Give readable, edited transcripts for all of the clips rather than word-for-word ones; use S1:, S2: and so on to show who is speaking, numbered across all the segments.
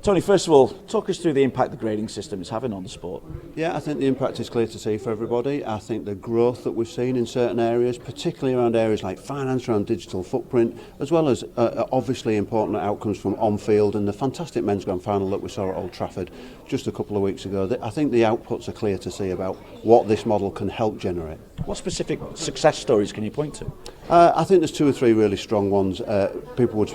S1: Tony, first of all, talk us through the impact the grading system is having on the sport.
S2: Yeah, I think the impact is clear to see for everybody. I think the growth that we've seen in certain areas, particularly around areas like finance, around digital footprint, as well as obviously important outcomes from on-field and the fantastic men's grand final that we saw at Old Trafford just a couple of weeks ago. I think the outputs are clear to see about what this model can help generate.
S1: What specific success stories can you point to?
S2: I think there's two or three really strong ones. People would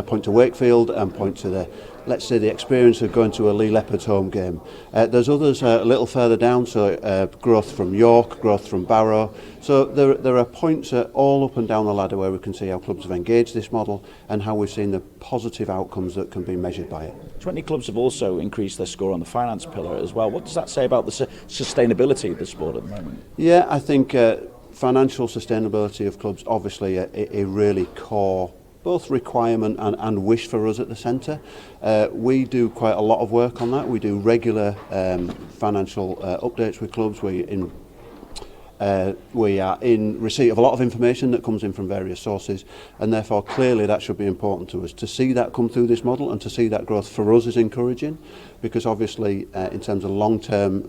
S2: point to Wakefield and point to let's say the experience of going to a Lee Leopards home game. There's others a little further down, so growth from York, growth from Barrow. So there are points all up and down the ladder where we can see how clubs have engaged this model and how we've seen the positive outcomes that can be measured by it.
S1: 20 clubs have also increased their score on the finance pillar as well. What does that say about the sustainability of the sport at the moment?
S2: Yeah, I think financial sustainability of clubs obviously a really core both requirement and wish for us at the centre. We do quite a lot of work on that. We do regular financial updates with clubs. We are in receipt of a lot of information that comes in from various sources, and therefore clearly that should be important to us. To see that come through this model and to see that growth for us is encouraging, because obviously in terms of long-term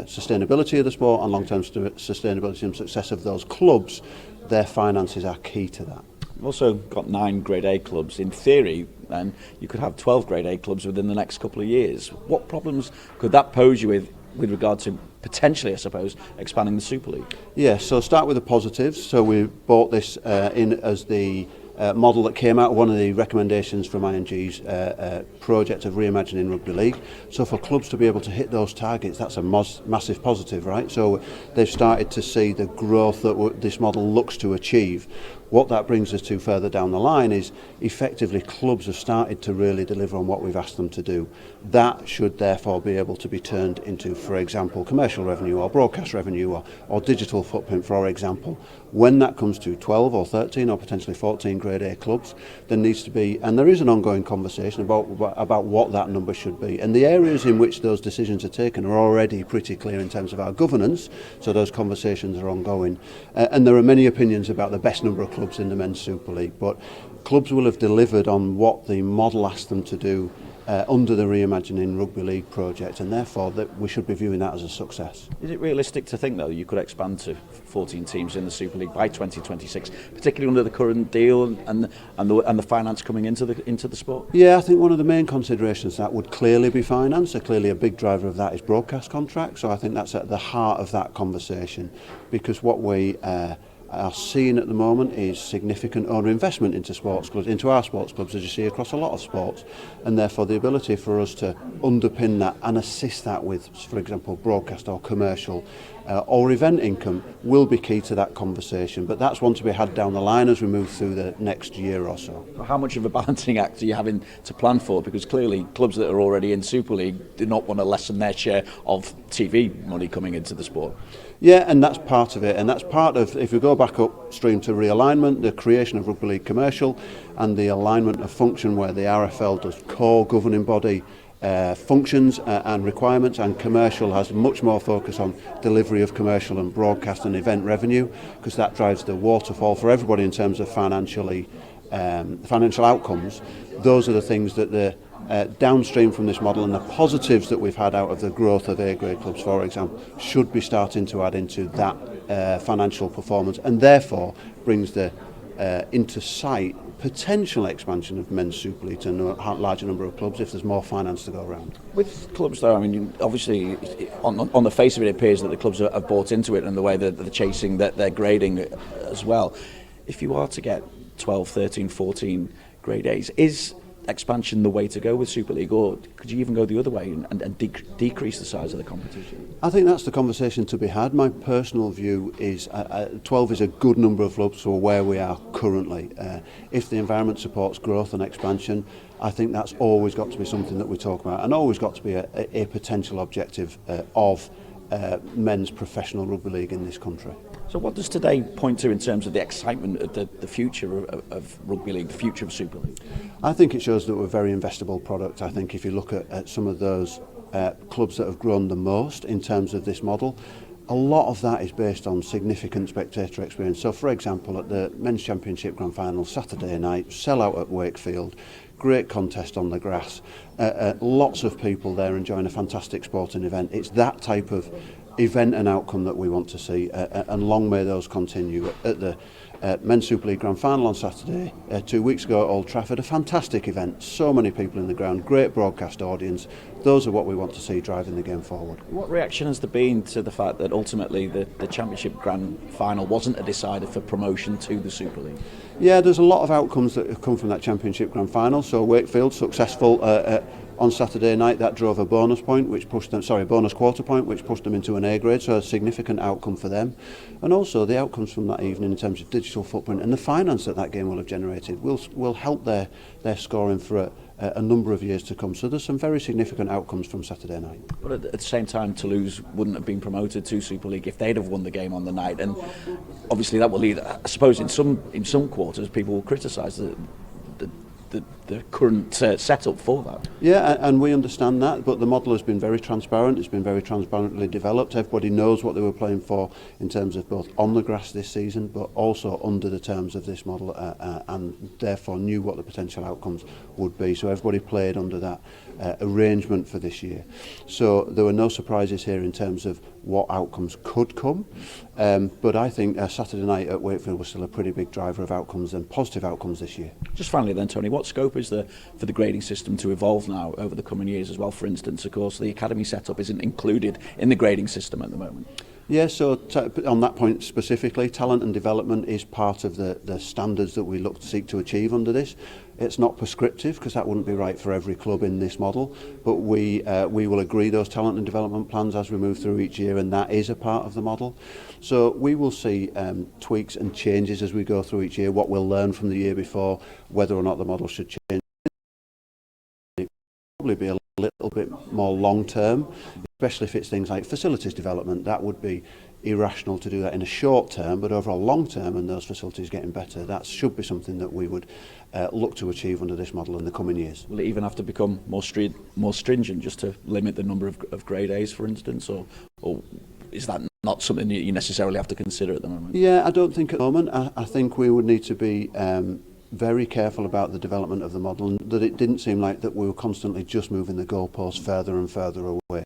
S2: sustainability of the sport and long-term sustainability and success of those clubs, their finances are key to that.
S1: We've also got 9 Grade A clubs. In theory, and you could have 12 Grade A clubs within the next couple of years. What problems could that pose you with regard to potentially, I suppose, expanding the Super League?
S2: Yeah, so start with the positives. So we brought this in as the model that came out of one of the recommendations from IMG's project of reimagining rugby league. So for clubs to be able to hit those targets, that's a massive positive, right? So they've started to see the growth that this model looks to achieve. What that brings us to further down the line is effectively clubs have started to really deliver on what we've asked them to do. That should therefore be able to be turned into, for example, commercial revenue or broadcast revenue or digital footprint, for example. When that comes to 12 or 13 or potentially 14 Grade A clubs, there needs to be, and there is an ongoing conversation about what that number should be. And the areas in which those decisions are taken are already pretty clear in terms of our governance, so those conversations are ongoing. And there are many opinions about the best number of clubs in the Men's Super League, but clubs will have delivered on what the model asked them to do under the Reimagining Rugby League project, and therefore that we should be viewing that as a success.
S1: Is it realistic to think, though, you could expand to 14 teams in the Super League by 2026, particularly under the current deal and the finance coming into the sport?
S2: Yeah, I think one of the main considerations that would clearly be finance. So clearly a big driver of that is broadcast contracts. So I think that's at the heart of that conversation, because what we are seeing at the moment is significant owner investment into sports clubs, into our sports clubs, as you see across a lot of sports, and therefore the ability for us to underpin that and assist that with, for example, broadcast or commercial or event income will be key to that conversation. But that's one to be had down the line as we move through the next year or so.
S1: How much of a balancing act are you having to plan for? Because clearly clubs that are already in Super League do not want to lessen their share of TV money coming into the sport.
S2: Yeah, and that's part of it, and that's part of, if we go back upstream to realignment, the creation of Rugby League Commercial and the alignment of function where the RFL does core governing body functions and requirements, and commercial has much more focus on delivery of commercial and broadcast and event revenue, because that drives the waterfall for everybody in terms of financial outcomes. Those are the things that the downstream from this model and the positives that we've had out of the growth of A-grade clubs, for example, should be starting to add into that financial performance, and therefore brings the into sight potential expansion of Men's Super League to a larger number of clubs if there's more finance to go around.
S1: With clubs, though, I mean, obviously on the face of it, it appears that the clubs have bought into it and the way that they're chasing their grading as well. If you are to get 12, 13, 14 Grade A's, is expansion the way to go with Super League, or could you even go the other way and decrease the size of the competition?
S2: I think that's the conversation to be had. My personal view is 12 is a good number of clubs for where we are currently. If the environment supports growth and expansion, I think that's always got to be something that we talk about, and always got to be a potential objective of men's professional rugby league in this country.
S1: So what does today point to in terms of the excitement of the future of rugby league, the future of Super League?
S2: I think it shows that we're a very investable product. I think if you look at some of those clubs that have grown the most in terms of this model, a lot of that is based on significant spectator experience. So for example, at the Men's Championship Grand Final Saturday night, sellout at Wakefield, great contest on the grass, lots of people there enjoying a fantastic sporting event. It's that type of event and outcome that we want to see, and long may those continue. At the Men's Super League Grand Final on Saturday, 2 weeks ago at Old Trafford, a fantastic event, so many people in the ground, great broadcast audience. Those are what we want to see driving the game forward.
S1: What reaction has there been to the fact that ultimately the Championship Grand Final wasn't a decider for promotion to the Super League?
S2: Yeah, there's a lot of outcomes that have come from that Championship Grand Final. So Wakefield successful on Saturday night, that drove a bonus point, which pushed them, bonus quarter point, which pushed them into an A grade. So a significant outcome for them, and also the outcomes from that evening in terms of digital footprint and the finance that game will have generated will help their scoring for a number of years to come. So there's some very significant outcomes from Saturday night.
S1: But at the same time, Toulouse wouldn't have been promoted to Super League if they'd have won the game on the night, and obviously that will lead, I suppose, in some quarters people will criticise the current setup for that.
S2: Yeah, and we understand that, but the model has been very transparent. It's been very transparently developed. Everybody knows what they were playing for in terms of both on the grass this season, but also under the terms of this model, and therefore knew what the potential outcomes would be. So everybody played under that arrangement for this year. So there were no surprises here in terms of what outcomes could come. But I think Saturday night at Wakefield was still a pretty big driver of outcomes and positive outcomes this year.
S1: Just finally then, Tony, what scope is there for the grading system to evolve now over the coming years as well? For instance, of course, the academy setup isn't included in the grading system at the moment.
S2: Yeah, so on that point specifically, talent and development is part of the standards that we look to seek to achieve under this. It's not prescriptive because that wouldn't be right for every club in this model, but we will agree those talent and development plans as we move through each year, and that is a part of the model. So we will see tweaks and changes as we go through each year, what we'll learn from the year before, whether or not the model should change. It'll probably be a little bit more long term, especially if it's things like facilities development. That would be irrational to do that in a short term, but over a long term, and those facilities getting better, that should be something that we would look to achieve under this model in the coming years.
S1: Will it even have to become more stringent just to limit the number of grade A's, for instance, or is that not something that you necessarily have to consider at the moment?
S2: Yeah, I don't think at the moment. I think we would need to be very careful about the development of the model, and that it didn't seem like that we were constantly just moving the goalposts further and further away.